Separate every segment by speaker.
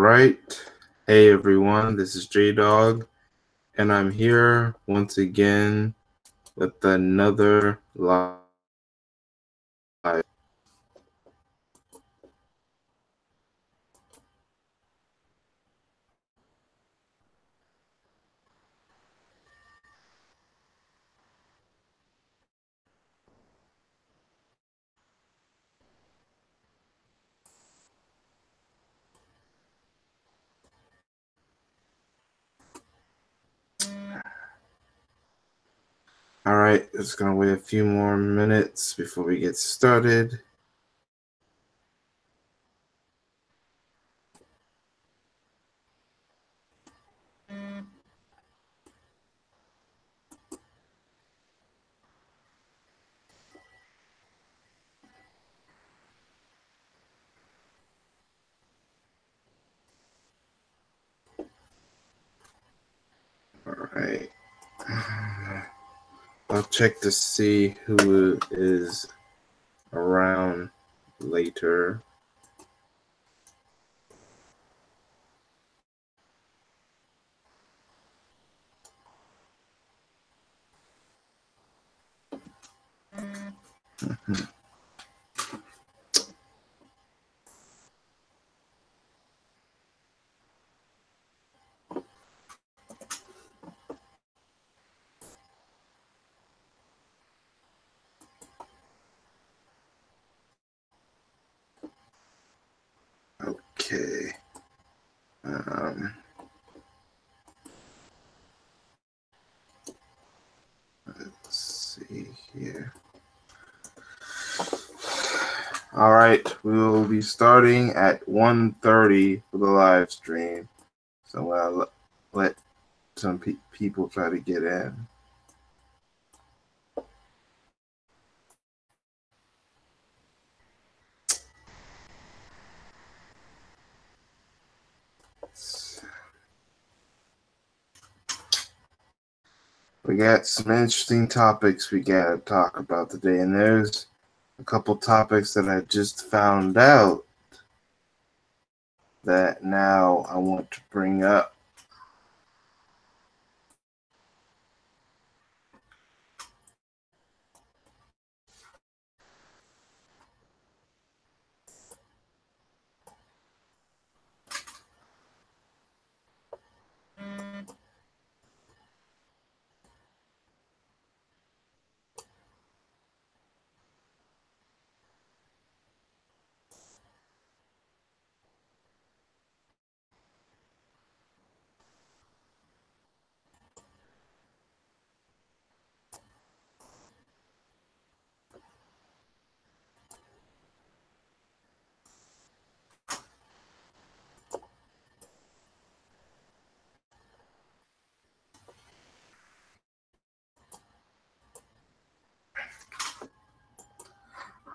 Speaker 1: right. Hey everyone, this is JDawg, and I'm here once again with another live. All right, it's gonna wait a few more minutes before we get started. All right. I'll check to see who is around later. Okay. Let's see here. All right, we will be starting at 1:30 for the live stream. So I'll let some people try to get in. We got some interesting topics we gotta talk about today, and there's a couple topics that I just found out that now I want to bring up.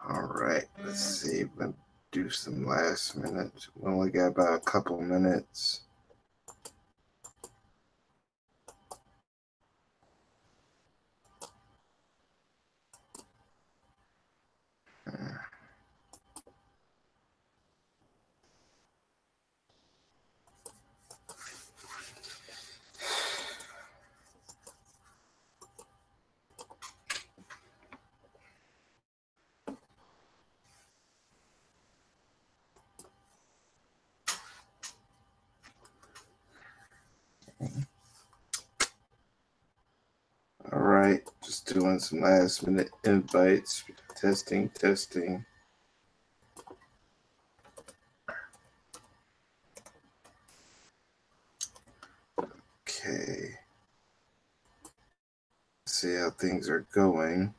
Speaker 1: All right, let's see. Let's do some last minute. We only got about a couple minutes. All right, just doing some last minute invites. Testing. Okay. See how things are going.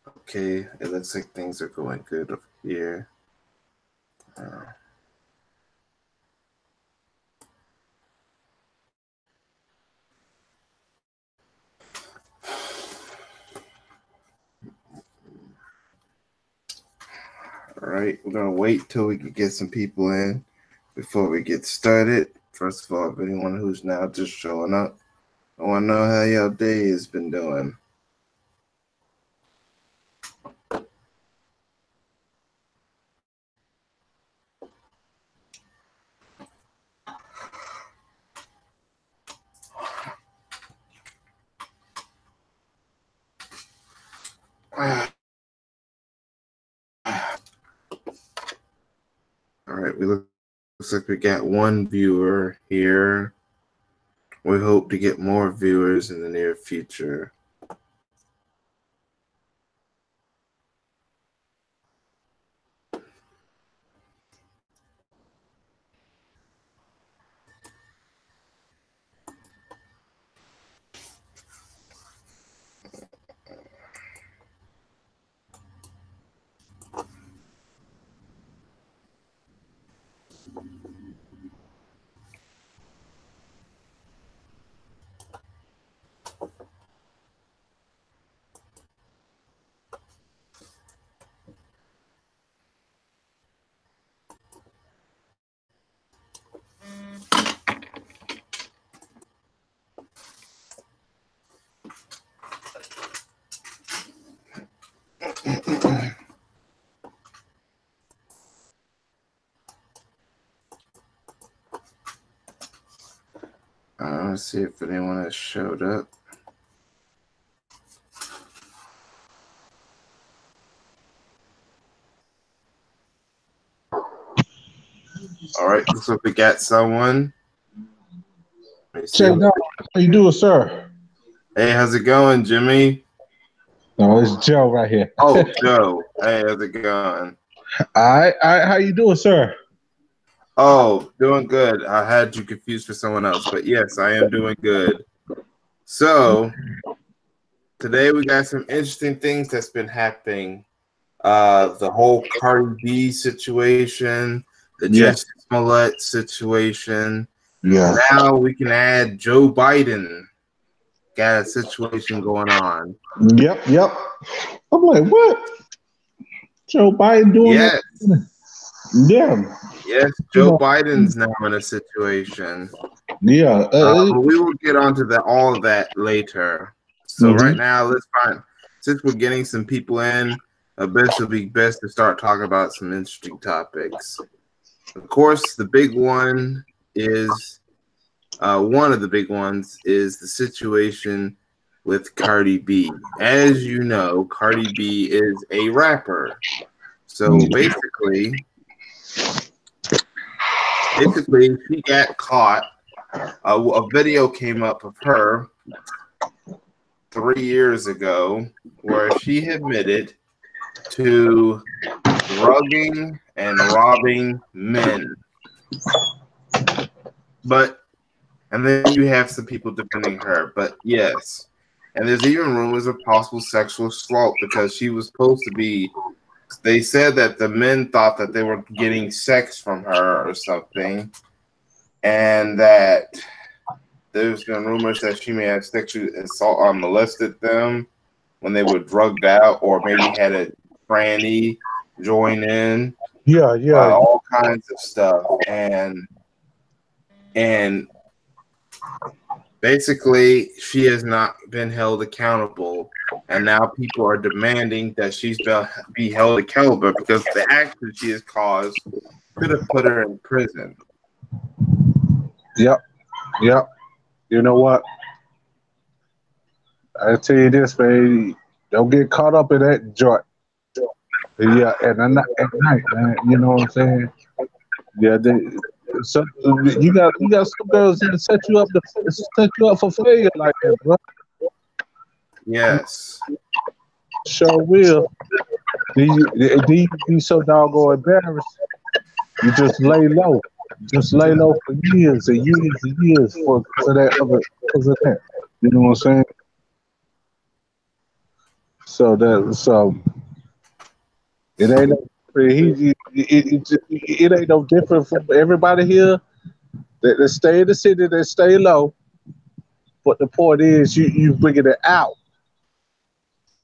Speaker 1: Okay, it looks like things are going good over here. All right, we're gonna wait till we can get some people in before we get started. First of all, if anyone who's now just showing up, I want to know how your day has been doing. All right, looks like we got one viewer here. We hope to get more viewers in the near future. Let's see if anyone has showed up. All right, looks like we got someone.
Speaker 2: JDawg, how you doing, sir?
Speaker 1: Hey, how's it going, Jimmy?
Speaker 2: No, it's Joe right here.
Speaker 1: Oh, Joe. Hey, how's it going?
Speaker 2: All right, how you doing, sir?
Speaker 1: Oh, doing good. I had you confused for someone else, but yes, I am doing good. So today we got some interesting things that's been happening. The whole Cardi B situation, the Justin Smollett situation.
Speaker 2: Yeah.
Speaker 1: Now we can add Joe Biden. Got a situation going on.
Speaker 2: Yep. I'm like, what? Joe Biden doing that? Yeah.
Speaker 1: Yes, Joe Biden's now in a situation.
Speaker 2: Yeah.
Speaker 1: We will get onto all of that later. So right now, let's find, since we're getting some people in, it will be best to start talking about some interesting topics. Of course, the big one is, one of the big ones is the situation with Cardi B. As you know, Cardi B is a rapper. So basically, she got caught. A video came up of her 3 years ago where she admitted to drugging and robbing men. And then you have some people defending her. But yes, and there's even rumors of possible sexual assault because she was supposed to be. They said that the men thought that they were getting sex from her or something, and that there's been rumors that she may have sexually assault or molested them when they were drugged out, or maybe had a franny join in.
Speaker 2: Yeah.
Speaker 1: All kinds of stuff, and basically she has not been held accountable, and now people are demanding that she's be held accountable because the action she has caused could have put her in prison.
Speaker 2: Yep. You know what? I tell you this, man. Don't get caught up in that joint. Yeah, and at night, man. You know what I'm saying? Yeah, you got some girls that set you up for failure like that, bro.
Speaker 1: Yes.
Speaker 2: Sure will. You be so doggone embarrassed. You just lay low. Just lay low for years and years and years for because of that. You know what I'm saying? So it ain't it ain't no different from everybody here. They stay in the city, they stay low. But the point is, you bringing it out.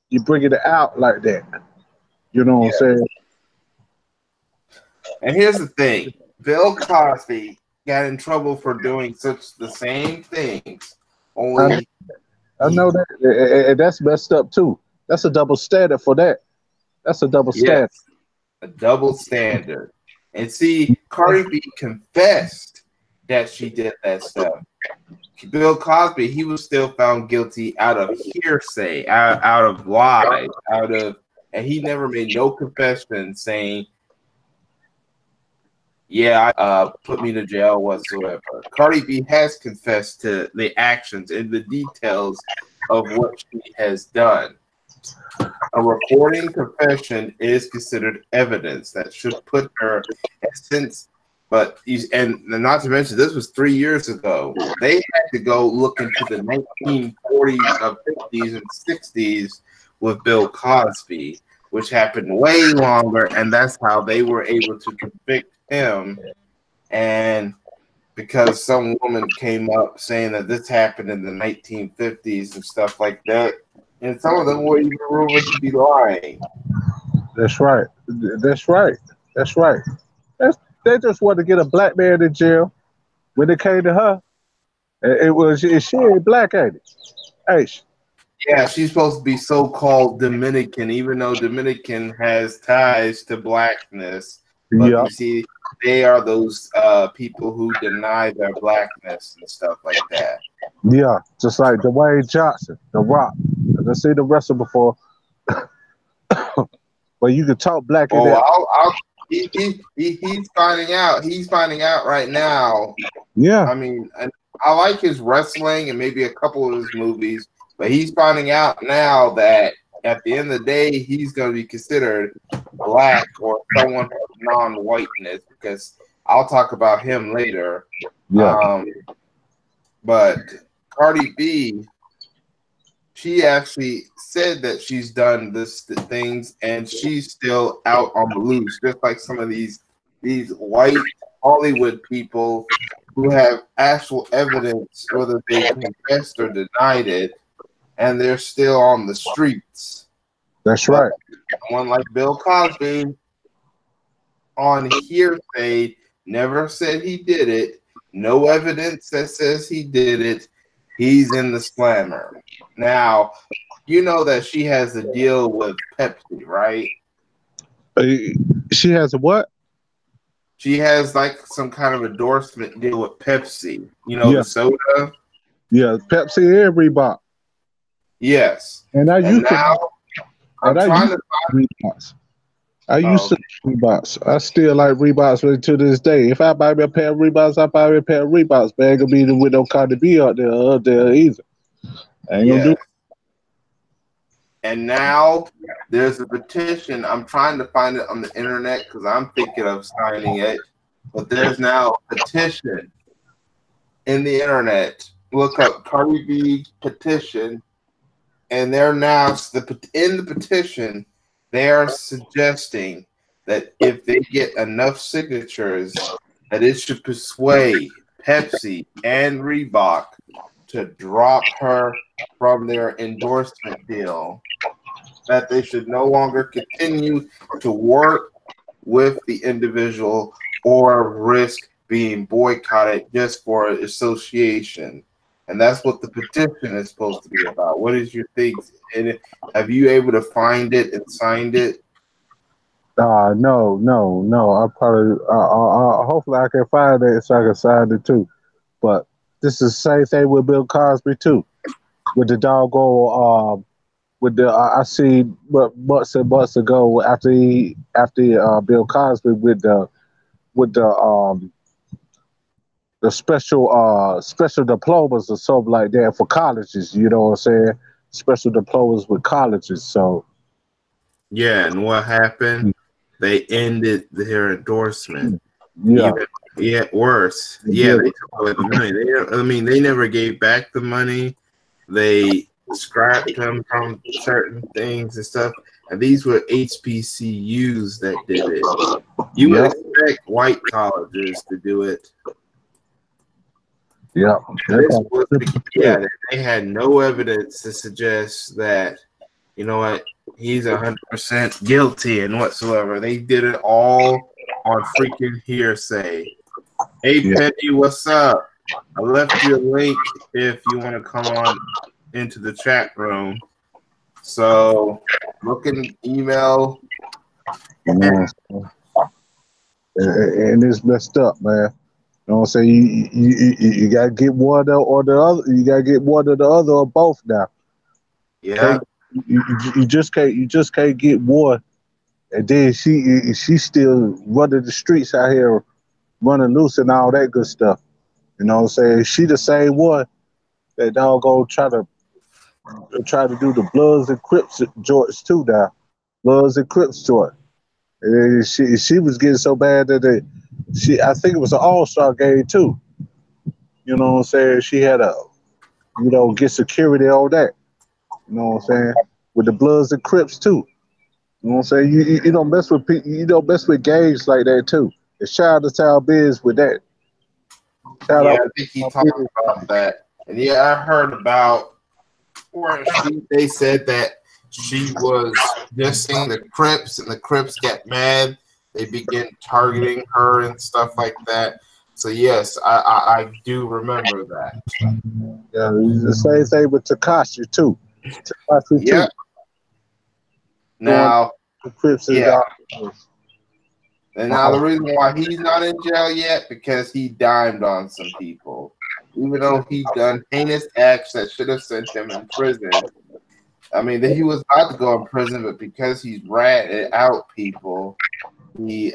Speaker 2: You bringing it out like that. You know what I'm saying?
Speaker 1: And here's the thing: Bill Cosby got in trouble for doing the same things. Only
Speaker 2: I know that, and that's messed up too. That's a double standard for that. That's a double standard.
Speaker 1: A double standard. And see, Cardi B confessed that she did that stuff. Bill Cosby, he was still found guilty out of hearsay, out of lies, and he never made no confession saying, yeah, put me to jail whatsoever. Cardi B has confessed to the actions and the details of what she has done. A recording confession is considered evidence that should put her since. But and not to mention, this was 3 years ago. They had to go look into the 1940s, 50s, and 60s with Bill Cosby, which happened way longer, and that's how they were able to convict him. And because some woman came up saying that this happened in the 1950s and stuff like that, and some of them were even rumored to be lying.
Speaker 2: That's right. That's right. That's right. They just want to get a black man in jail. When it came to her, she ain't black, ain't it? Hey,
Speaker 1: Yeah, she's supposed to be so-called Dominican, even though Dominican has ties to blackness. But
Speaker 2: yeah,
Speaker 1: you see, they are those people who deny their blackness and stuff like that.
Speaker 2: yeah, just like Dwayne Johnson, The Rock. I've seen the wrestle before. But you can talk black in that.
Speaker 1: He's finding out. He's finding out right now.
Speaker 2: Yeah.
Speaker 1: I mean, I like his wrestling and maybe a couple of his movies, but he's finding out now that at the end of the day, he's going to be considered black or someone of non-whiteness, because I'll talk about him later.
Speaker 2: Yeah.
Speaker 1: But Cardi B, she actually said that she's done this things, and she's still out on the loose, just like some of these white Hollywood people who have actual evidence, whether they confessed or denied it, and they're still on the streets.
Speaker 2: That's right.
Speaker 1: Someone like Bill Cosby, on hearsay, never said he did it. No evidence that says he did it. He's in the slammer. Now, you know that she has a deal with Pepsi, right?
Speaker 2: She has a what?
Speaker 1: She has like some kind of endorsement deal with Pepsi. You know, the soda?
Speaker 2: Yeah, Pepsi and Reebok.
Speaker 1: Yes.
Speaker 2: And I used
Speaker 1: now,
Speaker 2: to.
Speaker 1: I'm trying to find
Speaker 2: Reeboks. I used to like Reeboks. I still like Reeboks to this day. If I buy me a pair of Reeboks, I buy me a pair of Reeboks. But I ain't gonna be with no Cardi B out there either. I ain't gonna do it.
Speaker 1: And now there's a petition. I'm trying to find it on the internet because I'm thinking of signing it. But there's now a petition in the internet. Look up Cardi B petition, and they're now in the petition. They are suggesting that if they get enough signatures, that it should persuade Pepsi and Reebok to drop her from their endorsement deal, that they should no longer continue to work with the individual or risk being boycotted just for association. And that's what the petition is supposed to be about. What is your thing? And have you able to find it and signed it?
Speaker 2: No. I probably, hopefully, I can find it so I can sign it too. But this is the same thing with Bill Cosby too. With the doggone, I see months and months ago after Bill Cosby with the special diplomas or something like that for colleges. You know what I'm saying? Special diplomas with colleges. So
Speaker 1: yeah, and what happened? They ended their endorsement.
Speaker 2: Yeah.
Speaker 1: Worse. Yeah, they took away the money. They never gave back the money. They scrapped them from certain things and stuff. And these were HBCUs that did it. You would expect white colleges to do it.
Speaker 2: Yeah.
Speaker 1: They had no evidence to suggest that, you know what, he's 100% guilty and whatsoever. They did it all on freaking hearsay. Hey, Penny, what's up? I left you a link if you want to come on into the chat room. So look in email.
Speaker 2: And it's messed up, man. know what I'm saying? You gotta get one or the other. You gotta get one or the other or both now.
Speaker 1: Yeah,
Speaker 2: Can't, you just can't get one. And then she still running the streets out here, running loose and all that good stuff. You know what I'm saying? She the same one that dog go try to do the Bloods and Crips George too now. Bloods and Crips George. And she was getting so bad that I think it was an all-star game too. You know what I'm saying? She had get security on that. You know what I'm saying? With the Bloods and Crips too. You know what I'm saying? You don't mess with people, you don't mess with gangs like that too. And shout out to Town Biz with that. Shout
Speaker 1: yeah,
Speaker 2: out
Speaker 1: I
Speaker 2: with
Speaker 1: think he
Speaker 2: Town
Speaker 1: talked
Speaker 2: Biz.
Speaker 1: about that. And yeah, I heard about where they said that she was dissing the Crips, and the Crips got mad. They began targeting her and stuff like that. So yes, I do remember that.
Speaker 2: Yeah, the same thing with Takashi too. Takashi too.
Speaker 1: Yeah.
Speaker 2: Doing
Speaker 1: Now,
Speaker 2: the Crips and
Speaker 1: yeah.
Speaker 2: all.
Speaker 1: And now the reason why he's not in jail yet, because he dimed on some people. Even though he done heinous acts that should have sent him in prison. I mean, he was about to go in prison, but because he's ratted out people, he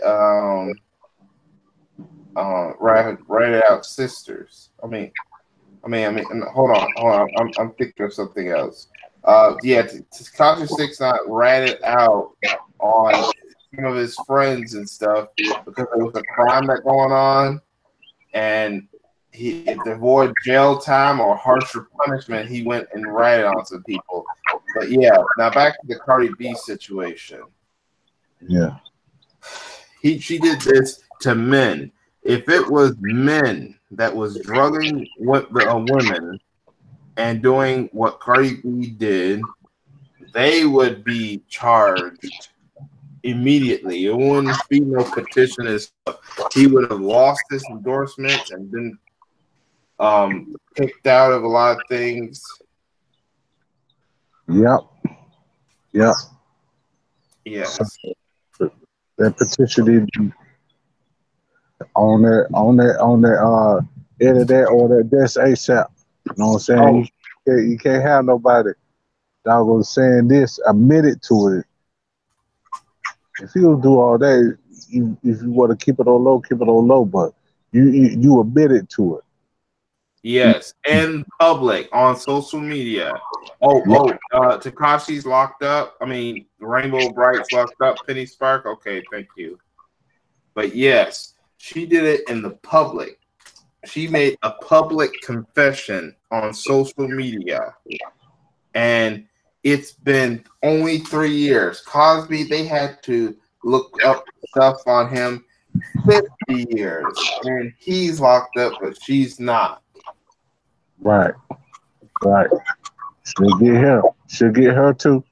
Speaker 1: ratted out sisters. I mean, hold on. I'm thinking of something else. Yeah, Tekashi 6ix9ine ratted out on some of his friends and stuff because there was a crime that going on, and if to avoid jail time or harsher punishment, he went and ratted on some people. But yeah, now back to the Cardi B situation.
Speaker 2: Yeah.
Speaker 1: She did this to men. If it was men that was drugging women and doing what Cardi B did, they would be charged immediately. It wouldn't be no petition and stuff. He would have lost his endorsement and been kicked out of a lot of things.
Speaker 2: Yep. Yep.
Speaker 1: Yes.
Speaker 2: So, that petition on that internet or that desk ASAP. You know what I'm saying? You can't have nobody doggone saying this, admitted to it. If you don't do all that, if you want to keep it on low, keep it on low. But you admitted to it.
Speaker 1: Yes, in public on social media. Tekashi's locked up. I mean, Rainbow Bright's locked up. Penny Spark. Okay, thank you. But yes, she did it in the public. She made a public confession on social media, and it's been only 3 years. Cosby, they had to look up stuff on him 50 years, and he's locked up, but she's not.
Speaker 2: Right. She'll get her too.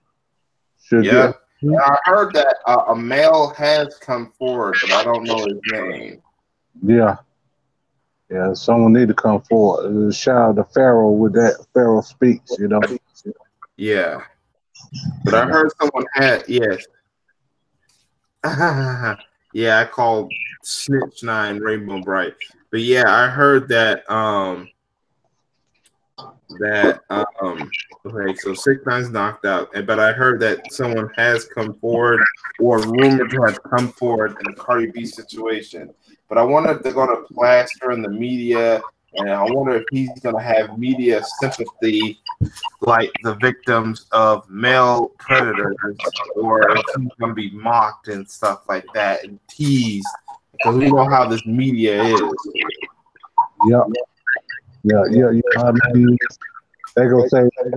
Speaker 1: Yeah. I heard that a male has come forward, but I don't know his name.
Speaker 2: Yeah. Yeah, someone need to come forward. Shout out to Pharaoh with that. Pharaoh speaks, you know.
Speaker 1: Yeah. But I heard someone had, yes. Yeah, I called Snitch 9 Rainbow Bright. But yeah, I heard that okay, so 6ix9ine's knocked out, but I heard that someone has come forward or rumored to have come forward in the Cardi B situation. But I wonder if they're going to plaster in the media, and I wonder if he's going to have media sympathy like the victims of male predators, or if he's going to be mocked and stuff like that and teased, because we know how this media is.
Speaker 2: Yeah. I mean, they gonna say this, and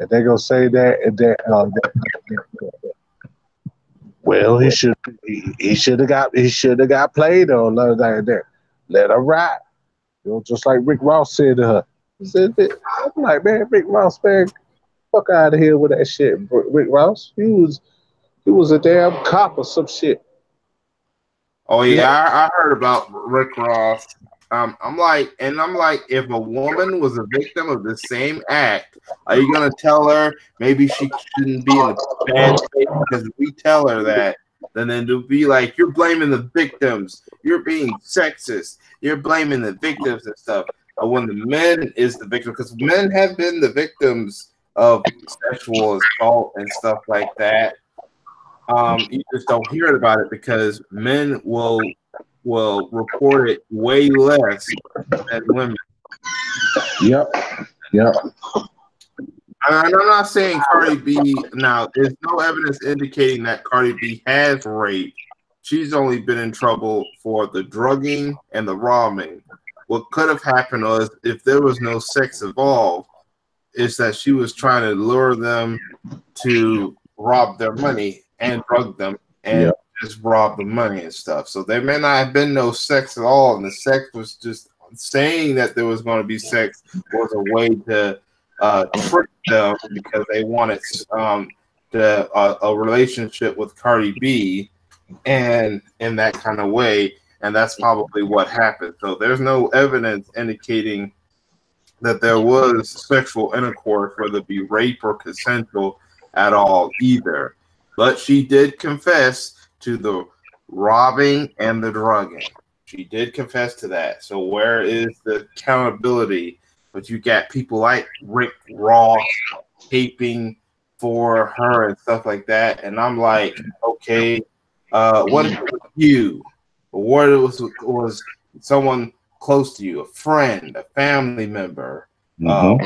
Speaker 2: they gonna say that, and that. Well, he should have got played or like that. Let her ride. You know, just like Rick Ross said to her. He said that, I'm like, man, Rick Ross, man, fuck out of here with that shit. Rick Ross, he was a damn cop or some shit.
Speaker 1: Oh yeah, I heard about Rick Ross. I'm like, if a woman was a victim of the same act, are you gonna tell her maybe she shouldn't be in a bad space because we tell her that and then to be like, you're blaming the victims, you're being sexist, you're blaming the victims and stuff. But when the men is the victim, because men have been the victims of sexual assault and stuff like that, you just don't hear about it because men will report it way less than women.
Speaker 2: Yep. Yep.
Speaker 1: And I'm not saying Cardi B, now, there's no evidence indicating that Cardi B has raped. She's only been in trouble for the drugging and the robbing. What could have happened was, if there was no sex involved, is that she was trying to lure them to rob their money and drug them and just rob the money and stuff. So there may not have been no sex at all, and the sex was just saying that there was going to be sex was a way to trick them because they wanted a relationship with Cardi B, and in that kind of way, and that's probably what happened. So there's no evidence indicating that there was sexual intercourse, whether it be rape or consensual at all either. But she did confess to the robbing and the drugging. She did confess to that. So where is the accountability? But you got people like Rick Ross taping for her and stuff like that. And I'm like, okay, what if it was you? What if it was someone close to you, a friend, a family member, your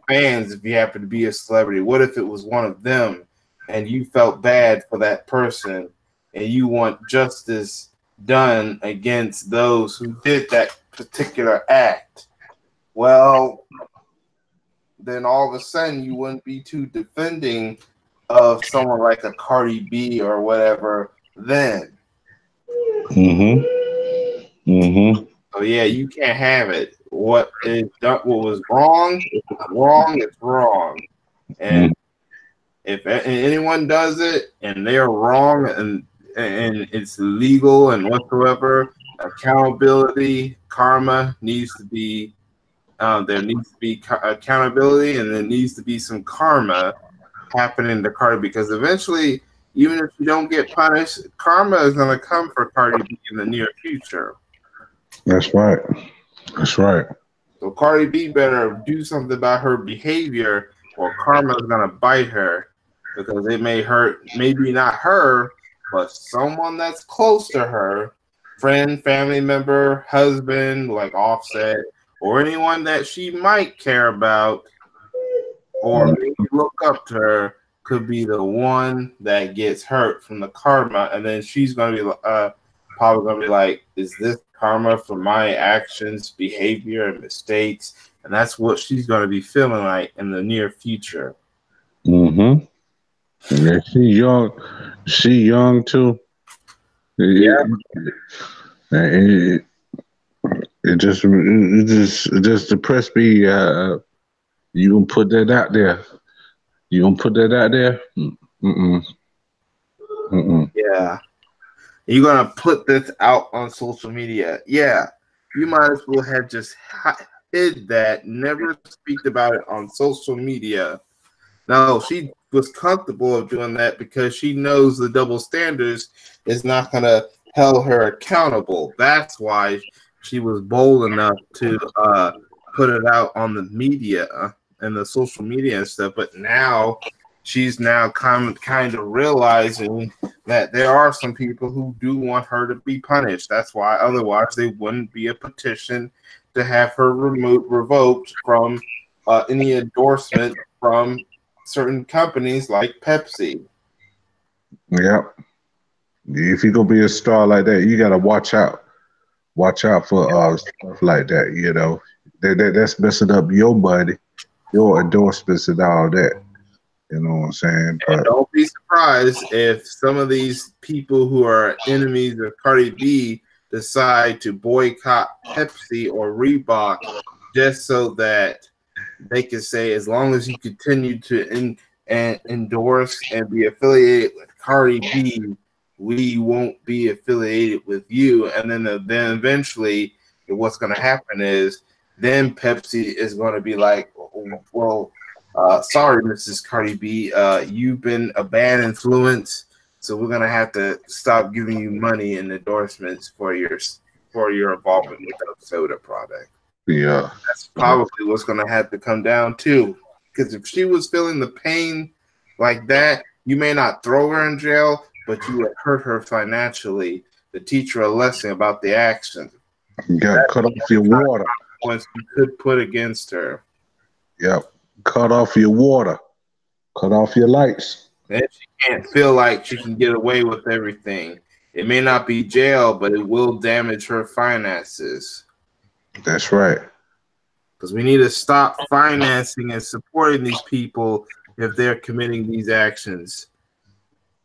Speaker 1: fans, if you happen to be a celebrity? What if it was one of them and you felt bad for that person and you want justice done against those who did that particular act? Well, then all of a sudden you wouldn't be too defending of someone like a Cardi B or whatever then. So yeah, you can't have it. What was wrong, if it's wrong, it's wrong. And if anyone does it and they're wrong and it's illegal and whatsoever, accountability, karma needs to be there needs to be accountability, and there needs to be some karma happening to Cardi, because eventually, even if you don't get punished, karma is going to come for Cardi B in the near future.
Speaker 2: That's right. That's right.
Speaker 1: So Cardi B better do something about her behavior, or karma is going to bite her, because it may hurt, maybe not her, but someone that's close to her, friend, family member, husband, like Offset, or anyone that she might care about or maybe look up to her, could be the one that gets hurt from the karma. And then she's going to be probably going to be like, is this karma for my actions, behavior, and mistakes? And that's what she's going to be feeling like in the near future.
Speaker 2: Yeah, she young too.
Speaker 1: Yeah.
Speaker 2: It just depressed me. You gonna put that out there? You gonna put that out there?
Speaker 1: Yeah. You're gonna put this out on social media? Yeah. You might as well have just hid that, never speak about it on social media. No, she was comfortable of doing that because she knows the double standards is not gonna hold her accountable. That's why she was bold enough to put it out on the media and the social media and stuff. But now she's now kind of realizing that there are some people who do want her to be punished. That's why otherwise they wouldn't be a petition to have her revoked from any endorsement from certain companies like Pepsi.
Speaker 2: Yep. If you're gonna be a star like that, you gotta watch out. Watch out for stuff like that. You know, that's messing up your money, your endorsements, and all that. You know what I'm saying?
Speaker 1: And don't be surprised if some of these people who are enemies of Cardi B decide to boycott Pepsi or Reebok just so that they can say, as long as you continue to endorse and be affiliated with Cardi B, we won't be affiliated with you. And then eventually what's going to happen is then Pepsi is going to be like, well, sorry, Mrs. Cardi B, you've been a bad influence, So we're gonna have to stop giving you money and endorsements for your involvement with the soda product.
Speaker 2: Yeah.
Speaker 1: That's probably what's gonna have to come down to. Because if she was feeling the pain like that, you may not throw her in jail, but you would hurt her financially to teach her a lesson about the action.
Speaker 2: You got to cut off your water.
Speaker 1: Once you could put against her.
Speaker 2: Yep. Cut off your water. Cut off your lights.
Speaker 1: And she can't feel like she can get away with everything. It may not be jail, but it will damage her finances.
Speaker 2: That's right.
Speaker 1: Because we need to stop financing and supporting these people if they're committing these actions.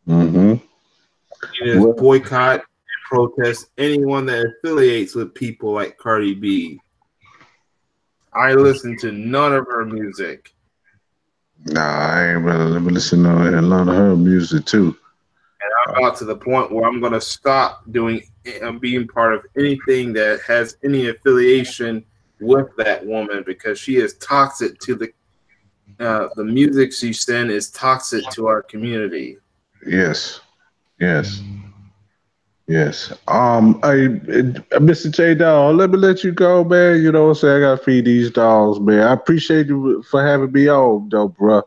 Speaker 2: Mm-hmm.
Speaker 1: We need to boycott and protest anyone that affiliates with people like Cardi B. I listen to none of her music.
Speaker 2: Nah, I ain't really. Let me listen to a lot of her music too.
Speaker 1: And I'm about to the point where I'm going to stop being part of anything that has any affiliation with that woman, because she is toxic to the music she sends is toxic to our community.
Speaker 2: Yes. Yes. Yes. Hey, Mr. JDawg, let me let you go, man. You know what I'm saying? I gotta feed these dogs, man. I appreciate you for having me on, though, bro.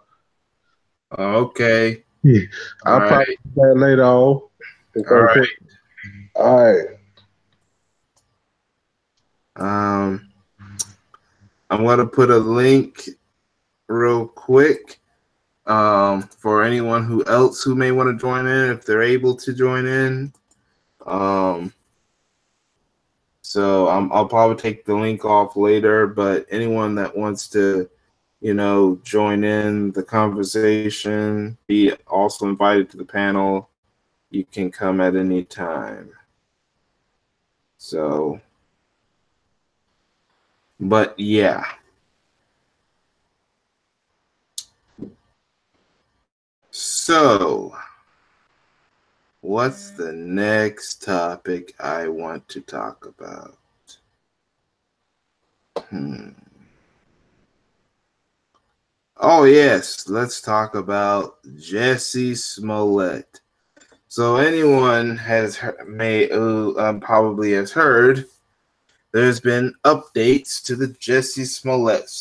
Speaker 1: Okay.
Speaker 2: Yeah. I'll probably do that later on.
Speaker 1: All right.
Speaker 2: All right.
Speaker 1: I'm gonna put a link real quick for anyone who may want to join in if they're able to join in. So I'll probably take the link off later, but anyone that wants to, join in the conversation, be also invited to the panel, you can come at any time. So, but yeah. So, what's the next topic I want to talk about? Oh, yes. Let's talk about Jussie Smollett. So anyone probably has heard, there's been updates to the Jussie Smollett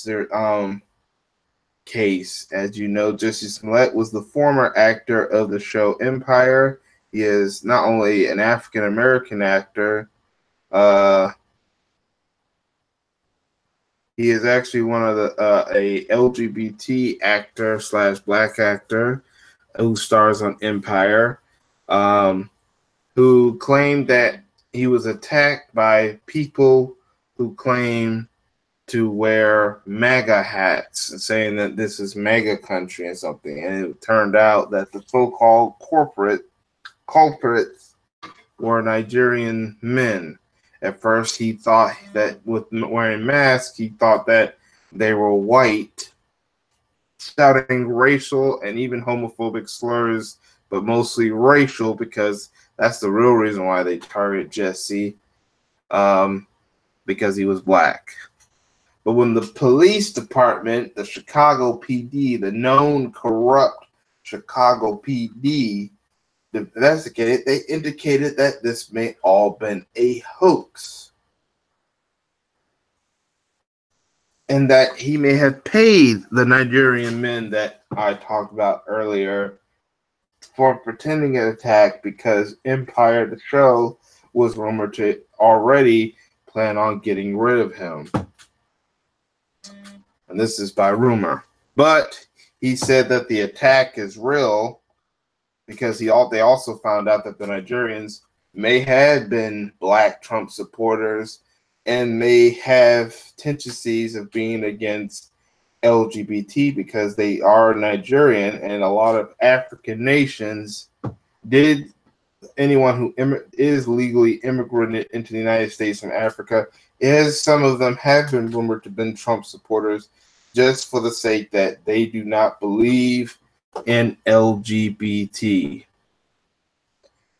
Speaker 1: case. As you know, Jussie Smollett was the former actor of the show Empire. He is not only an African American actor, he is actually one of a LGBT actor / black actor who stars on Empire, who claimed that he was attacked by people who claim to wear MAGA hats and saying that this is MAGA country and something. And it turned out that the so-called culprits were Nigerian men. At first, he thought that with wearing masks, he thought that they were white, shouting racial and even homophobic slurs, but mostly racial, because that's the real reason why they target Jussie, because he was black. But when the police department, the Chicago PD, the known corrupt Chicago PD, investigated, they indicated that this may all been a hoax, and that he may have paid the Nigerian men that I talked about earlier for pretending an attack, because Empire, the show, was rumored to already plan on getting rid of him. And this is by rumor. But he said that the attack is real, because they also found out that the Nigerians may have been black Trump supporters and may have tendencies of being against LGBT, because they are Nigerian, and a lot of African nations anyone who is legally immigrated into the United States from Africa, some of them have been rumored to have been Trump supporters, just for the sake that they do not believe in LGBT.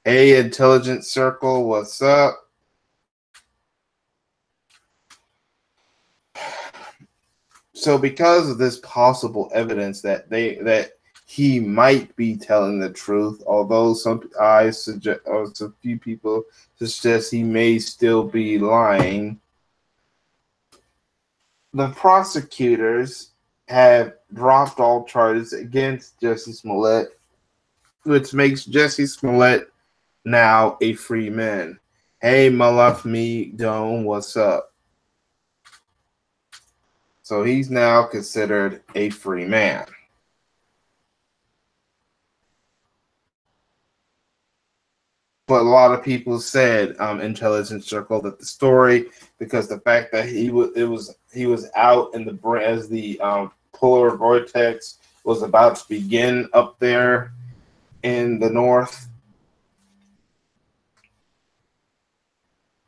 Speaker 1: Hey, Intelligence Circle, what's up? So because of this possible evidence that he might be telling the truth, although I suggest, or a few people suggest he may still be lying. The prosecutors have dropped all charges against Jussie Smollett, which makes Jussie Smollett now a free man. Hey, Malaf me Dome, what's up? So he's now considered a free man. But a lot of people said, intelligence circle, that the story, because the fact that he was out in the as the polar vortex was about to begin up there in the north.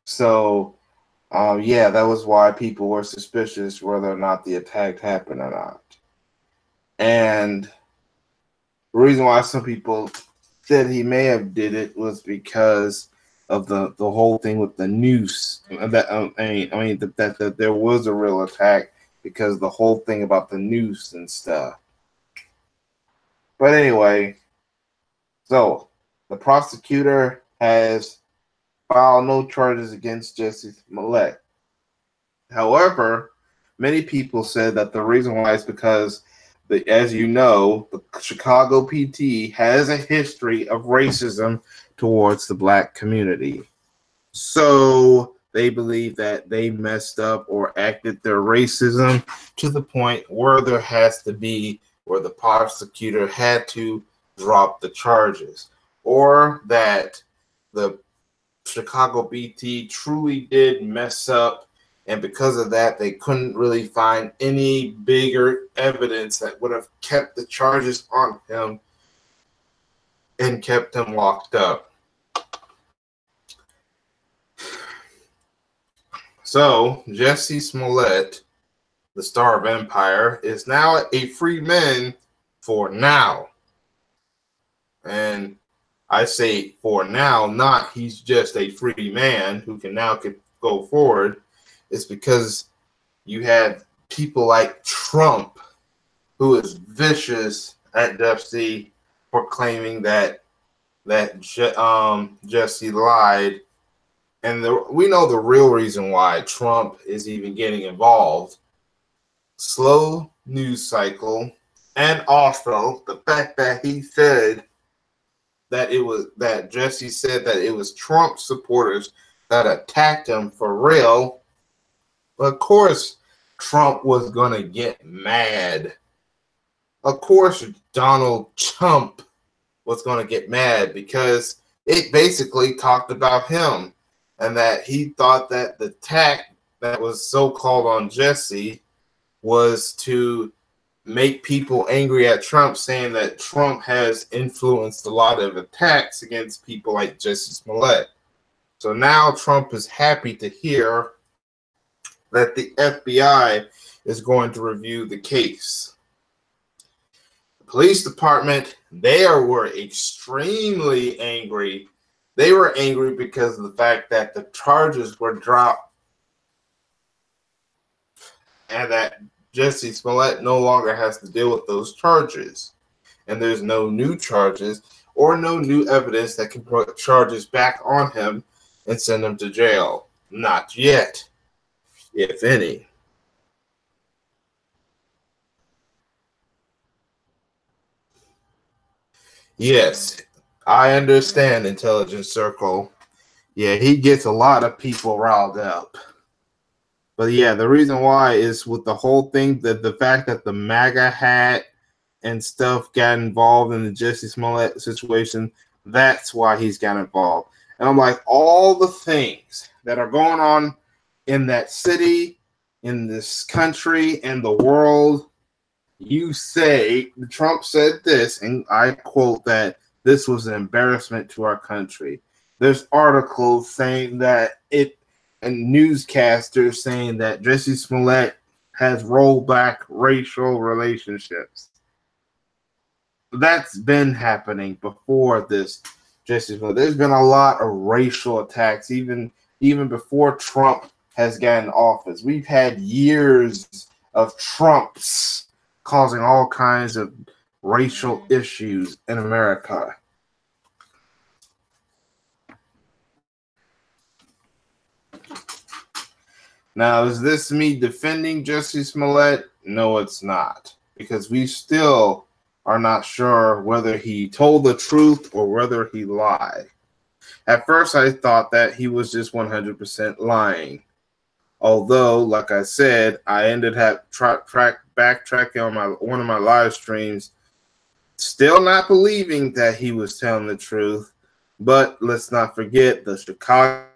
Speaker 1: So, yeah, that was why people were suspicious whether or not the attack happened or not. And the reason why some people said he may have did it was because of the whole thing with the noose. That that there was a real attack because the whole thing about the noose and stuff. But anyway, so the prosecutor has filed no charges against Jussie Smollett. However, many people said that the reason why is because, as you know, the Chicago PT has a history of racism towards the black community. So they believe that they messed up or acted their racism to the point where there has to be, where the prosecutor had to drop the charges, or that the Chicago BT truly did mess up, and because of that, they couldn't really find any bigger evidence that would have kept the charges on him and kept him locked up. So Jussie Smollett, the star of Empire, is now a free man for now. And I say for now, not he's just a free man who can now go forward. It's because you had people like Trump, who is vicious at Jussie, for claiming that Jussie lied. And we know the real reason why Trump is even getting involved. Slow news cycle, and also the fact that he said that Jussie said that it was Trump supporters that attacked him for real. But of course, Trump was gonna get mad. Of course, Donald Trump was gonna get mad because it basically talked about him, and that he thought that the attack that was so-called on Jussie was to make people angry at Trump, saying that Trump has influenced a lot of attacks against people like Jussie Smollett. So now Trump is happy to hear that the FBI is going to review the case. The police department, they were extremely angry. They were angry because of the fact that the charges were dropped and that Jussie Smollett no longer has to deal with those charges. And there's no new charges or no new evidence that can put charges back on him and send him to jail. Not yet, if any. Yes, I understand, Intelligence Circle. Yeah, he gets a lot of people riled up. But yeah, the reason why is with the whole thing, that the fact that the MAGA hat and stuff got involved in the Jussie Smollett situation, that's why he's got involved. And I'm like, all the things that are going on in that city, in this country, and the world, you say, Trump said this, and I quote that this was an embarrassment to our country. There's articles saying that and newscasters saying that Jussie Smollett has rolled back racial relationships. That's been happening before this Jussie Smollett. There's been a lot of racial attacks, even before Trump has gotten office. We've had years of Trumps causing all kinds of racial issues in America. Now, is this me defending Jussie Smollett? No, it's not, because we still are not sure whether he told the truth or whether he lied. At first, I thought that he was just 100% lying. Although, like I said, I ended up backtracking on one of my live streams, still not believing that he was telling the truth. But let's not forget the Chicago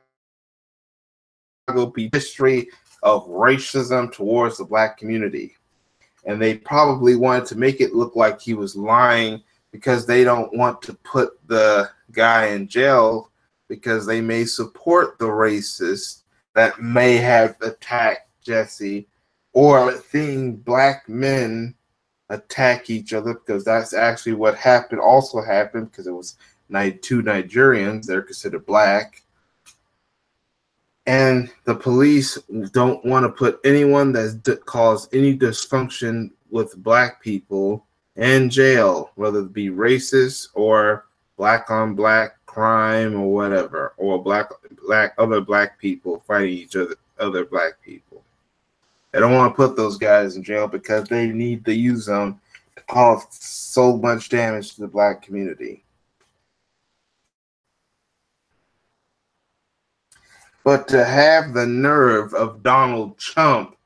Speaker 1: history of racism towards the black community. And they probably wanted to make it look like he was lying because they don't want to put the guy in jail because they may support the racists that may have attacked Jesse, or seeing black men attack each other, because that's actually what happened. Also happened because it was two Nigerians. They're considered black. And the police don't want to put anyone that caused any dysfunction with black people in jail, whether it be racist or black on black crime or whatever, or other black people fighting each other black people. They don't want to put those guys in jail because they need to use them to cause so much damage to the black community. But to have the nerve of Donald Trump,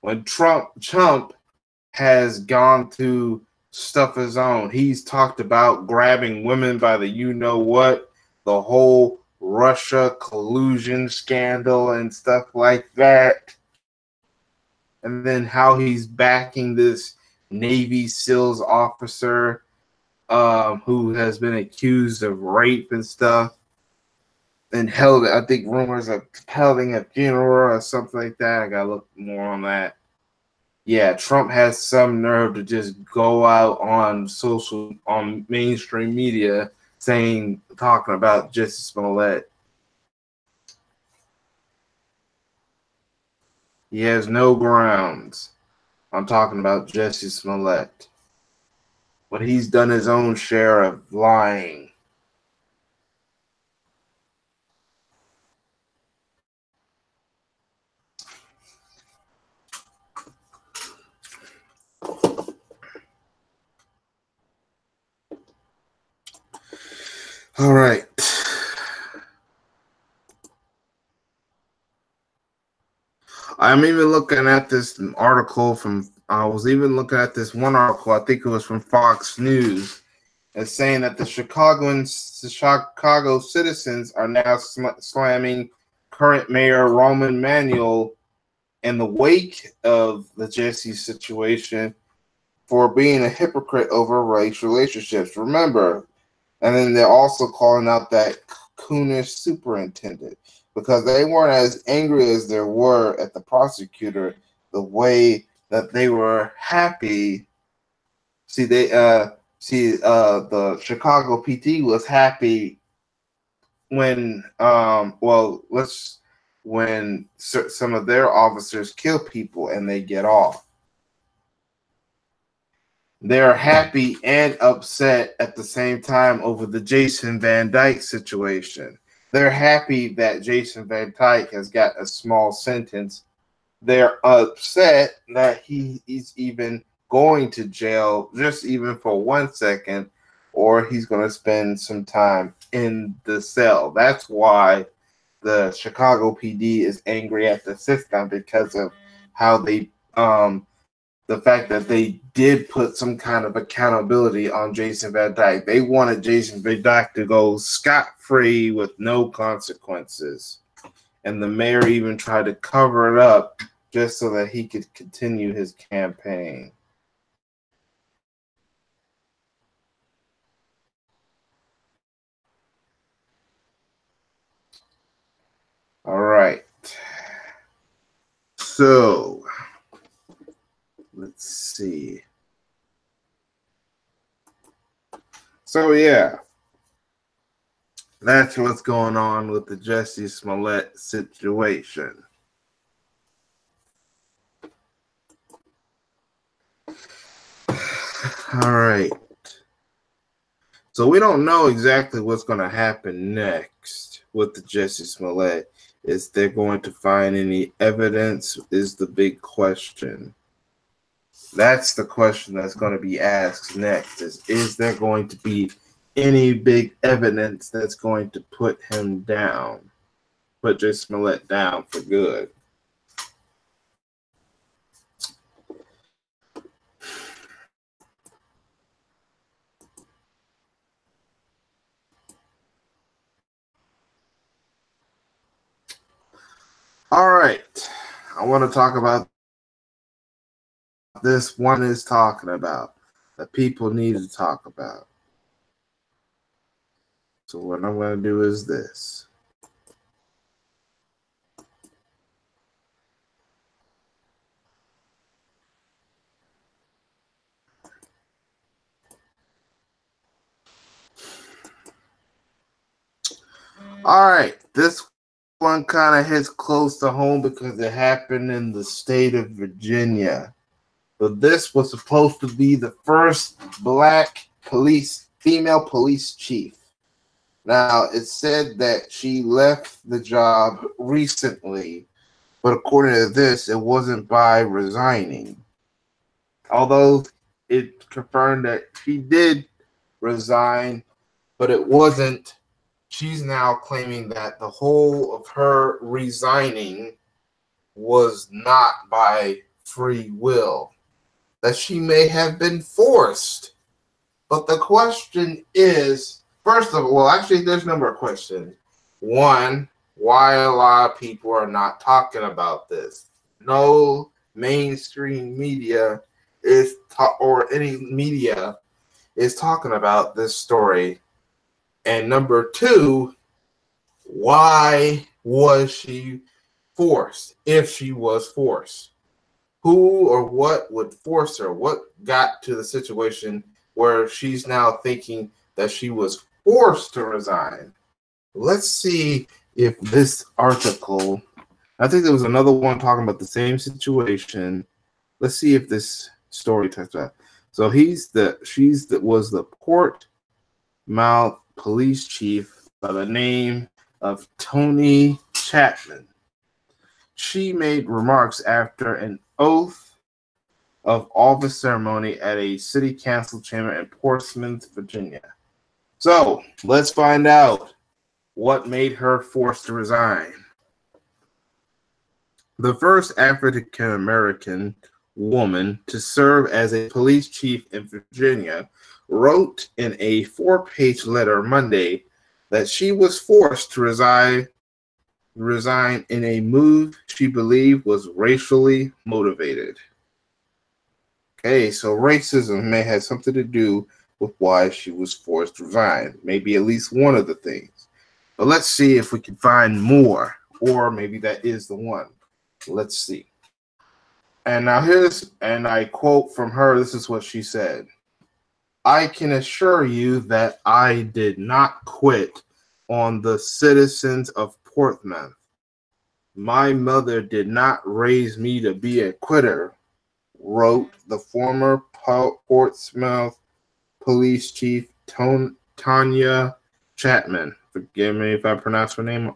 Speaker 1: when Trump has gone to stuff his own, he's talked about grabbing women by the you-know-what, the whole Russia collusion scandal and stuff like that. And then how he's backing this Navy SEALs officer who has been accused of rape and stuff. And held, I think, rumors of holding a funeral or something like that. I gotta look more on that. Yeah, Trump has some nerve to just go out on mainstream media talking about Jussie Smollett. He has no grounds on talking about Jussie Smollett. But he's done his own share of lying. All right. I'm even looking at this article I was even looking at this one article, I think it was from Fox News, it's saying that the Chicago citizens are now slamming current mayor Roman Manuel in the wake of the Jussie situation for being a hypocrite over race relationships. Remember, and then they're also calling out that coonish superintendent because they weren't as angry as they were at the prosecutor, the way that they were happy. See, the Chicago PD was happy when when some of their officers kill people and they get off. They're happy and upset at the same time over the Jason Van Dyke situation. They're happy that Jason Van Dyke has got a small sentence. They're upset that he's even going to jail just even for 1 second, or he's going to spend some time in the cell. That's why the Chicago PD is angry at the system, because of how they the fact that they did put some kind of accountability on Jason Van Dyke. They wanted Jason Van Dyke to go scot-free with no consequences. And the mayor even tried to cover it up just so that he could continue his campaign. All right. So, let's see. So, yeah. That's what's going on with the Jussie Smollett situation. All right. So we don't know exactly what's going to happen next with the Jesse Smollett. Is there going to find any evidence? Is the big question. That's the question that's going to be asked next. Is there going to be any big evidence that's going to put him down, put Jesse Smollett down for good? All right. I want to talk about this one is talking about that people need to talk about. So what I'm going to do is this. All right. This one kind of hits close to home because it happened in the state of Virginia. But this was supposed to be the first black female police chief. Now, it said that she left the job recently, but according to this, it wasn't by resigning. Although it confirmed that she did resign, but it wasn't. She's now claiming that the whole of her resigning was not by free will, that she may have been forced. But the question is, first of all, well, actually, there's a number of questions. One, why a lot of people are not talking about this. No mainstream media or any media is talking about this story. And number two, why was she forced? If she was forced, who or what would force her? What got to the situation where she's now thinking that she was forced to resign? Let's see if this article, I think there was another one talking about the same situation. Let's see if this story touched that. So was the Portsmouth police chief by the name of Tony Chapman. She made remarks after an oath of office ceremony at a city council chamber in Portsmouth, Virginia. So let's find out what made her forced to resign. The first African American woman to serve as a police chief in Virginia wrote in a 4-page letter Monday that she was forced to resign in a move she believed was racially motivated. Okay, so racism may have something to do with why she was forced to resign. Maybe at least one of the things. But let's see if we can find more, or maybe that is the one. Let's see. And now and I quote from her, this is what she said. I can assure you that I did not quit on the citizens of Portsmouth. My mother did not raise me to be a quitter, wrote the former Portsmouth police chief Tanya Chapman. Forgive me if I pronounced her name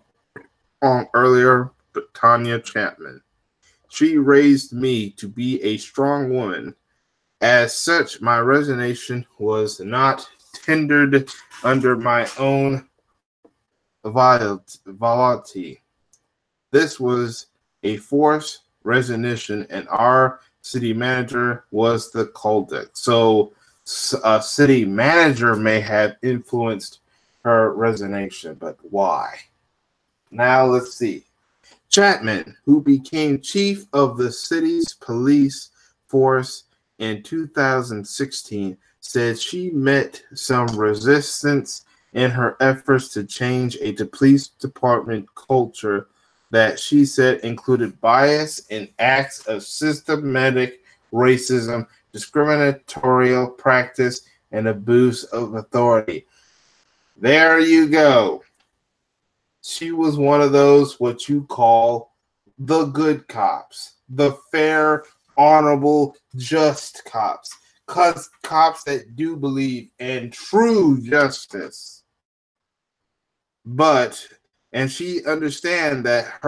Speaker 1: wrong earlier, but Tanya Chapman. She raised me to be a strong woman. As such, my resignation was not tendered under my own volunty. This was a forced resignation, and our city manager was the culprit. So a city manager may have influenced her resignation, but why? Now let's see. Chapman, who became chief of the city's police force in 2016, said she met some resistance in her efforts to change a police department culture that she said included bias and acts of systematic racism, discriminatory practice, and abuse of authority. There you go. She was one of those, what you call the good cops, the fair, honorable, just cops. cops that do believe in true justice. But and she understand that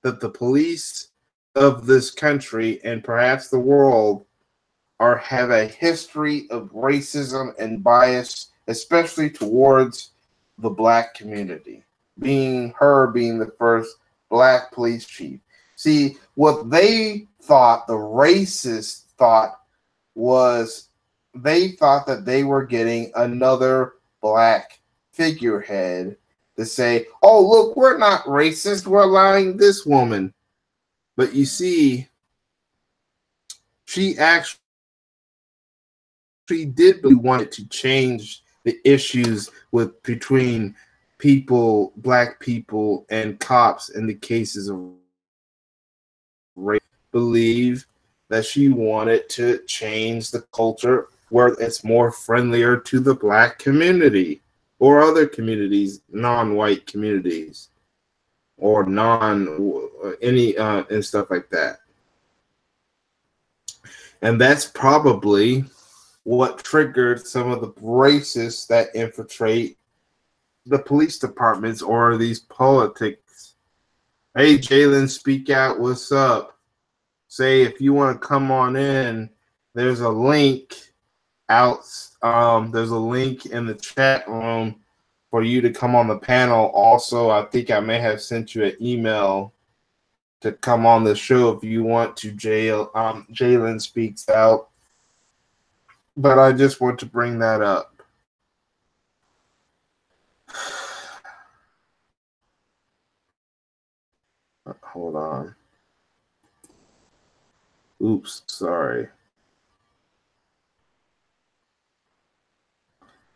Speaker 1: the police of this country and perhaps the world have a history of racism and bias, especially towards the black community. Being the first black police chief. See, what they thought, the racists thought, was they thought that they were getting another black figurehead to say, oh, look, we're not racist, we're allowing this woman. But you see, she actually did really wanted to change the issues between black people and cops in the cases of rape. Believe that she wanted to change the culture where it's more friendlier to the black community or other communities, non-white communities, or and stuff like that. And that's probably what triggered some of the racists that infiltrate the police departments or these politics. Hey, Jalen, speak out. What's up? Say if you want to come on in, there's a link out. There's a link in the chat room for you to come on the panel. Also, I think I may have sent you an email to come on the show if you want to. Jalen speaks out. But I just want to bring that up. Hold on. Oops, sorry.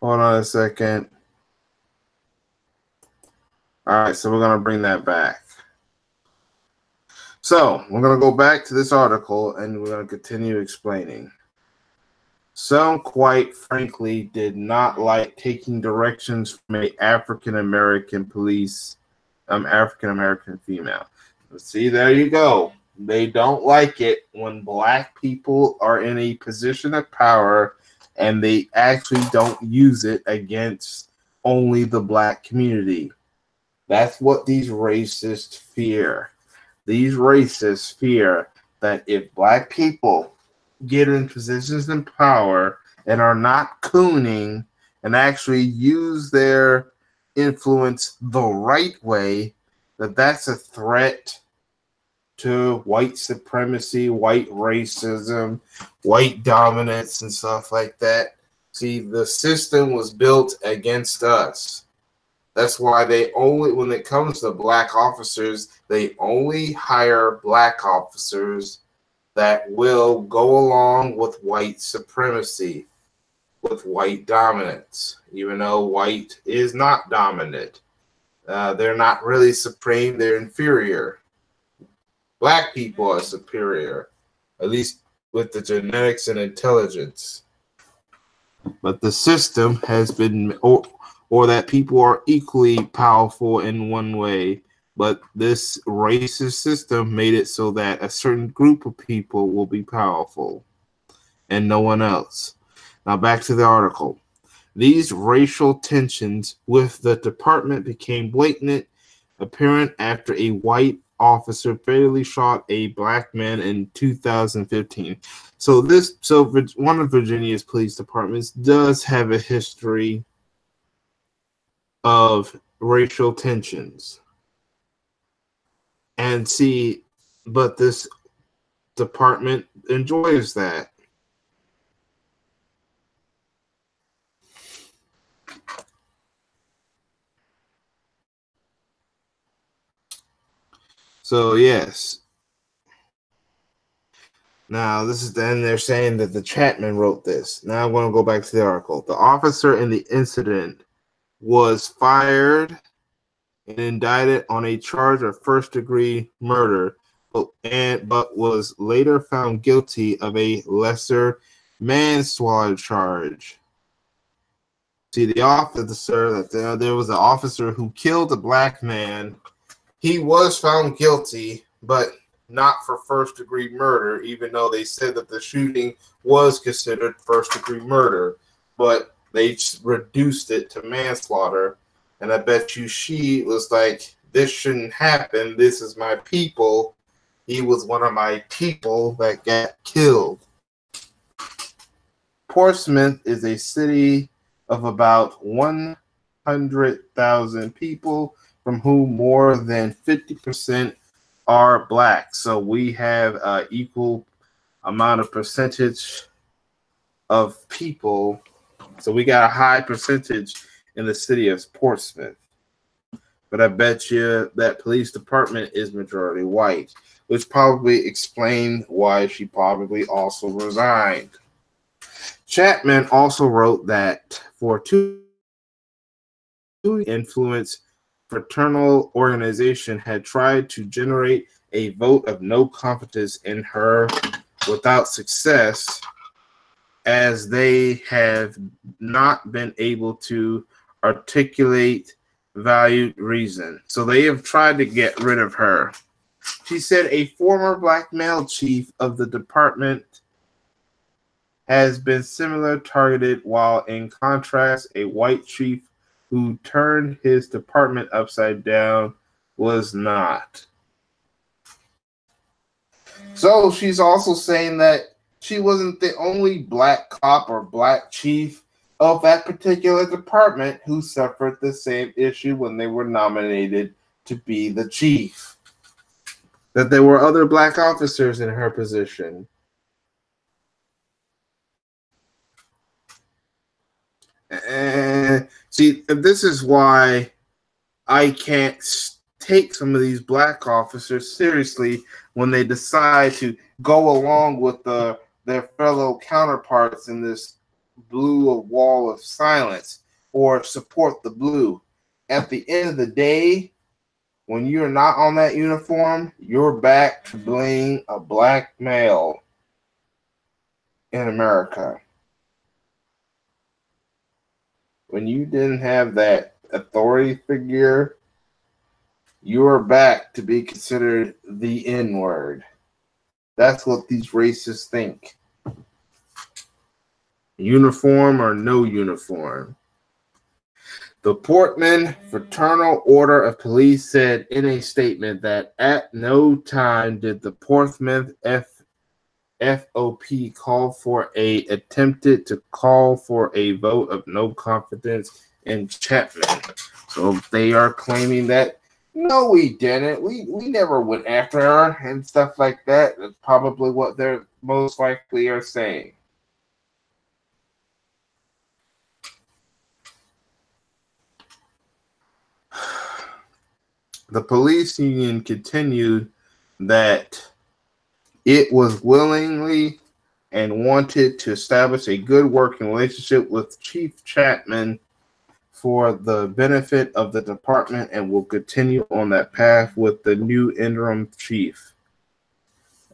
Speaker 1: Hold on a second. All right, so we're going to bring that back. So we're going to go back to this article and we're going to continue explaining. Some, quite frankly, did not like taking directions from an African-American African-American female. See, there you go. They don't like it when black people are in a position of power and they actually don't use it against only the black community. That's what these racists fear. These racists fear that if black people get in positions of power and are not cooning and actually use their influence the right way, that's a threat to white supremacy, white racism, white dominance, and stuff like that. See, the system was built against us. That's why when it comes to black officers, they only hire black officers that will go along with white supremacy, with white dominance, even though white is not dominant. They're not really supreme, they're inferior. Black people are superior, at least with the genetics and intelligence. But the system has been, or that people are equally powerful in one way, but this racist system made it so that a certain group of people will be powerful and no one else. Now back to the article. These racial tensions with the department became blatant, apparent after a white officer fatally shot a black man in 2015. So one of Virginia's police departments does have a history of racial tensions. And see, but this department enjoys that. So yes. Now then they're saying that the Chapman wrote this. Now I'm going to go back to the article. The officer in the incident was fired and indicted on a charge of first-degree murder, but was later found guilty of a lesser manslaughter charge. See, the officer there was an officer who killed a black man. He was found guilty, but not for first-degree murder, even though they said that the shooting was considered first-degree murder, but they reduced it to manslaughter. And I bet you she was like, this shouldn't happen. This is my people. He was one of my people that got killed. Portsmouth is a city of about 100,000 people, from whom more than 50% are black. So we have an equal amount of percentage of people. So we got a high percentage in the city of Portsmouth. But I bet you that police department is majority white, which probably explained why she probably also resigned. Chapman also wrote that for two influence, fraternal organization had tried to generate a vote of no confidence in her without success, as they have not been able to articulate valued reason. So they have tried to get rid of her. She said a former black male chief of the department has been similar targeted, while in contrast, a white chief who turned his department upside down was not. So she's also saying that she wasn't the only black cop or black chief of that particular department who suffered the same issue when they were nominated to be the chief. That there were other black officers in her position. And see, this is why I can't take some of these black officers seriously when they decide to go along with their fellow counterparts in this blue wall of silence or support the blue. At the end of the day, when you're not on that uniform, you're back to being a black male in America. When you didn't have that authority figure, you're back to be considered the N-word. That's what these racists think. Uniform or no uniform. The Portman Fraternal Order of Police said in a statement that at no time did the Portsmouth FOP attempted to call for a vote of no confidence in Chapman. So they are claiming that no, we didn't. We never went after her and stuff like that. That's probably what they're most likely are saying. The police union continued that it was willingly and wanted to establish a good working relationship with Chief Chapman for the benefit of the department and will continue on that path with the new interim chief.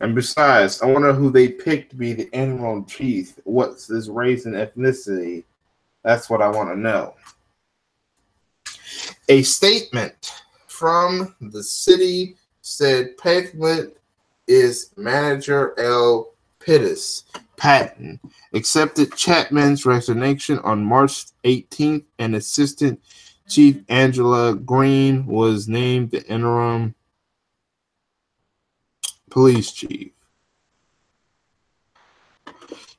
Speaker 1: And besides, I wonder who they picked to be the interim chief. What's his race and ethnicity? That's what I want to know. A statement from the city said Pavement is manager L. Patton accepted Chapman's resignation on March 18th, and Assistant Chief Angela Green was named the interim police chief.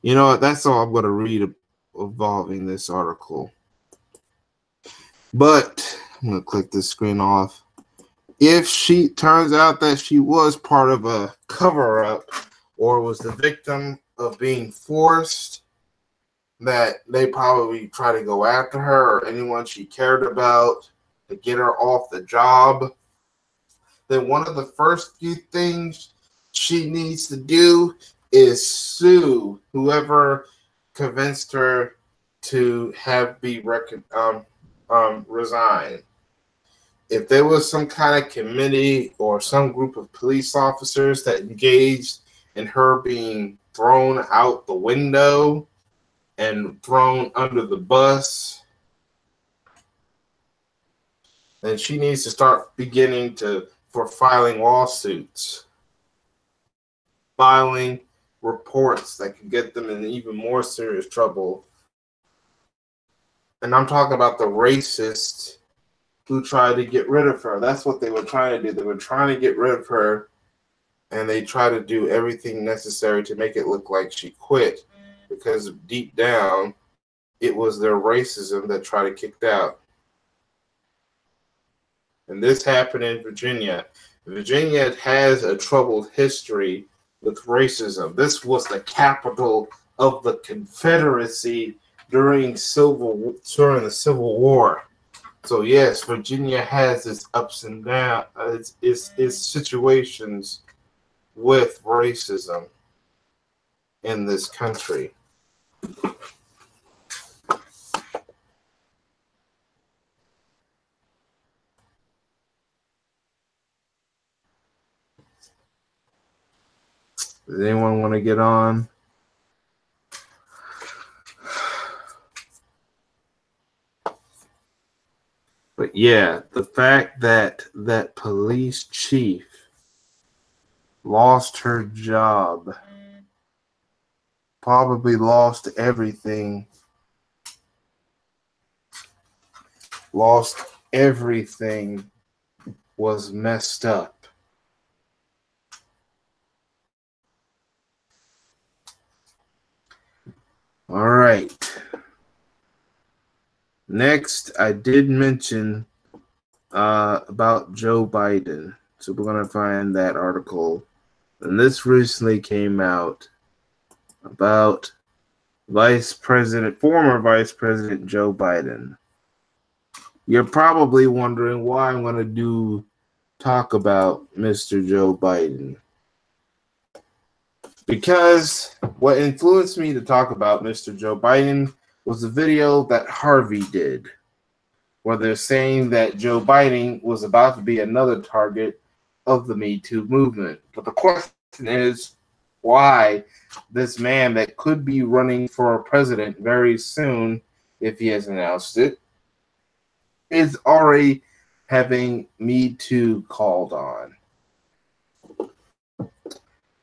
Speaker 1: You know what? That's all I'm going to read involving this article. But I'm going to click this screen off. If she turns out that she was part of a cover-up or was the victim of being forced, that they probably try to go after her or anyone she cared about to get her off the job, then one of the first few things she needs to do is sue whoever convinced her to resign. If there was some kind of committee or some group of police officers that engaged in her being thrown out the window and thrown under the bus, then she needs to start for filing lawsuits. filing reports that could get them in even more serious trouble. And I'm talking about the racist who tried to get rid of her. That's what they were trying to do. They were trying to get rid of her, and they tried to do everything necessary to make it look like she quit, because deep down, it was their racism that tried to kick out. And this happened in Virginia. Virginia has a troubled history with racism. This was the capital of the Confederacy during the Civil War. So yes, Virginia has its ups and downs, its situations with racism in this country. Does anyone want to get on? But yeah, the fact that that police chief lost her job, probably lost everything, was messed up. All right. Next, I did mention about Joe Biden. So we're going to find that article. And this recently came out about former Vice President Joe Biden. You're probably wondering why I'm going to talk about Mr. Joe Biden. Because what influenced me to talk about Mr. Joe Biden was a video that Harvey did, where they're saying that Joe Biden was about to be another target of the Me Too movement. But the question is, why this man that could be running for president very soon, if he has announced it, is already having Me Too called on?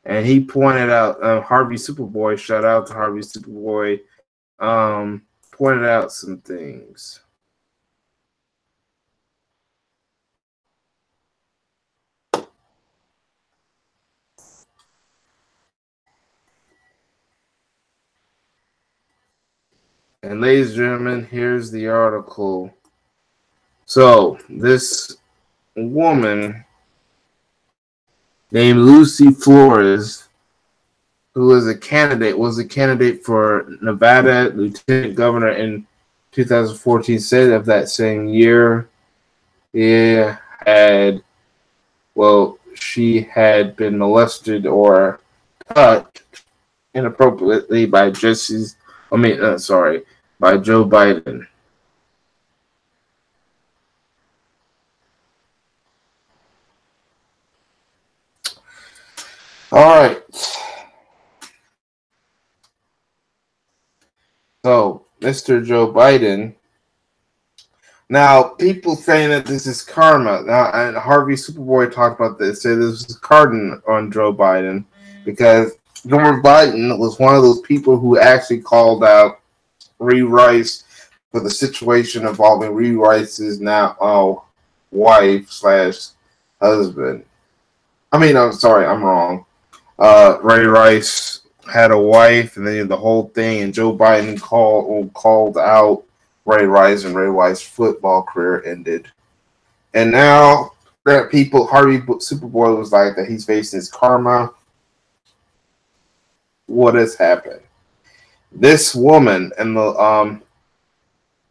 Speaker 1: And he pointed out, Harvey Superboy, shout out to Harvey Superboy, pointed out some things. And ladies and gentlemen, here's the article. So this woman named Lucy Flores, who was a candidate for Nevada lieutenant governor in 2014, said of that same year, she had been molested or touched inappropriately by by Joe Biden. All right. So, Mr. Joe Biden. Now, people saying that this is karma. Now, and Harvey Superboy talked about this. Said this is karma on Joe Biden because Joe Biden was one of those people who actually called out Ree Rice for the situation involving Ree Rice's now wife / husband. I'm wrong. Ray Rice had a wife, and then the whole thing, and Joe Biden called out Ray Rice, and Ray Rice's football career ended. And now that Harvey Superboy was like that he's facing his karma. What has happened? This woman and the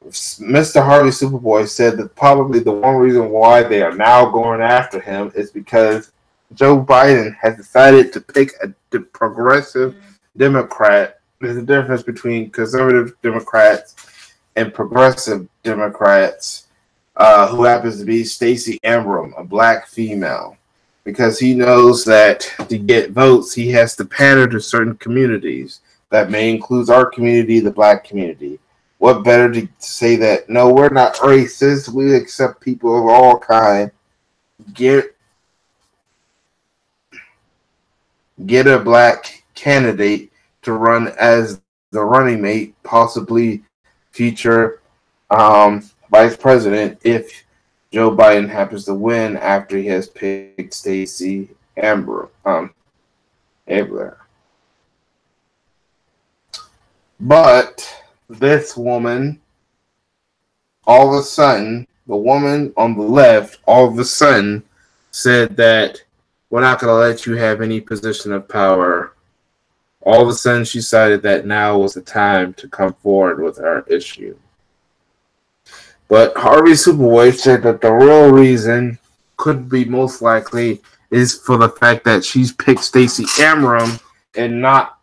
Speaker 1: Mr. Harvey Superboy said that probably the one reason why they are now going after him is because Joe Biden has decided to pick a progressive Democrat. There's a difference between conservative Democrats and progressive Democrats, who happens to be Stacey Abrams, a black female, because he knows that to get votes, he has to pander to certain communities. That may include our community, the black community. What better to say that, no, we're not racist, we accept people of all kinds. get a black candidate to run as the running mate, possibly future vice president if Joe Biden happens to win after he has picked Stacey Abler. But this woman, all of a sudden, the woman on the left, all of a sudden, said that we're not going to let you have any position of power. All of a sudden, she decided that now was the time to come forward with her issue. But Harvey Superboy said that the real reason could be most likely is for the fact that she's picked Stacey Abrams and not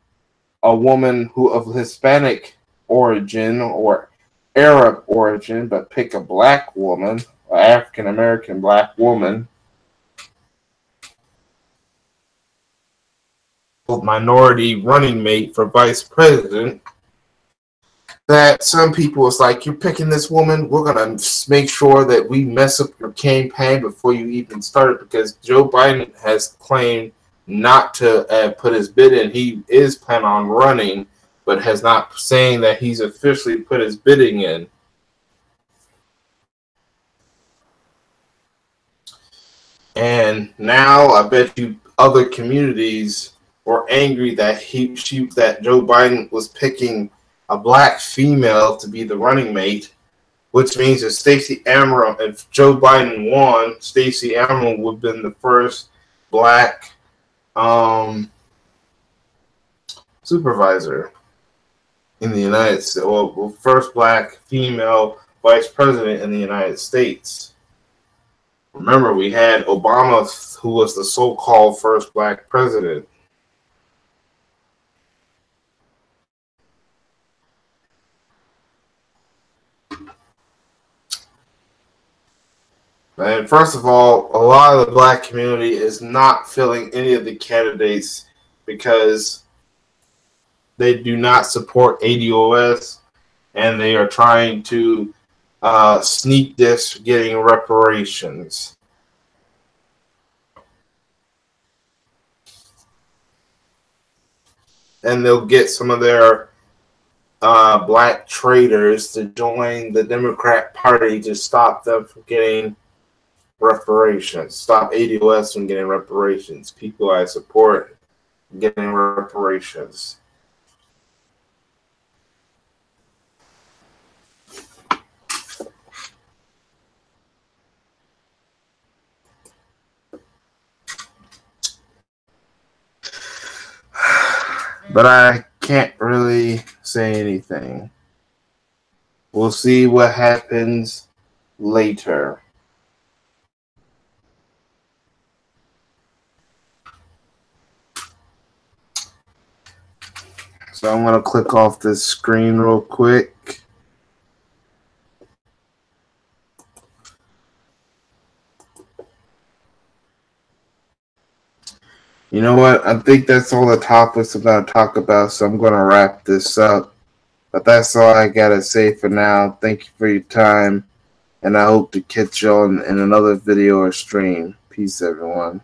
Speaker 1: a woman who of Hispanic origin or Arab origin, but pick a black woman, an African American black woman, minority running mate for vice president. That some people is like, you're picking this woman, we're gonna make sure that we mess up your campaign before you even start, because Joe Biden has claimed not to put his bid in. He is planning on running, but has not saying that he's officially put his bidding in. And now I bet you other communities were angry that that Joe Biden was picking a black female to be the running mate, which means that Stacey Abrams, if Joe Biden won, Stacey Abrams would have been the first black supervisor in the United States, well, first black female vice president in the United States. Remember, we had Obama, who was the so-called first black president. And first of all, a lot of the black community is not filling any of the candidates because they do not support ADOS, and they are trying to sneak this getting reparations. And they'll get some of their black traders to join the Democrat Party to stop them from getting reparations, stop ADOS from getting reparations. People I support getting reparations. But I can't really say anything. We'll see what happens later. So I'm going to click off this screen real quick. You know what? I think that's all the topics I'm going to talk about, so I'm going to wrap this up. But that's all I got to say for now. Thank you for your time, and I hope to catch you on in another video or stream. Peace, everyone.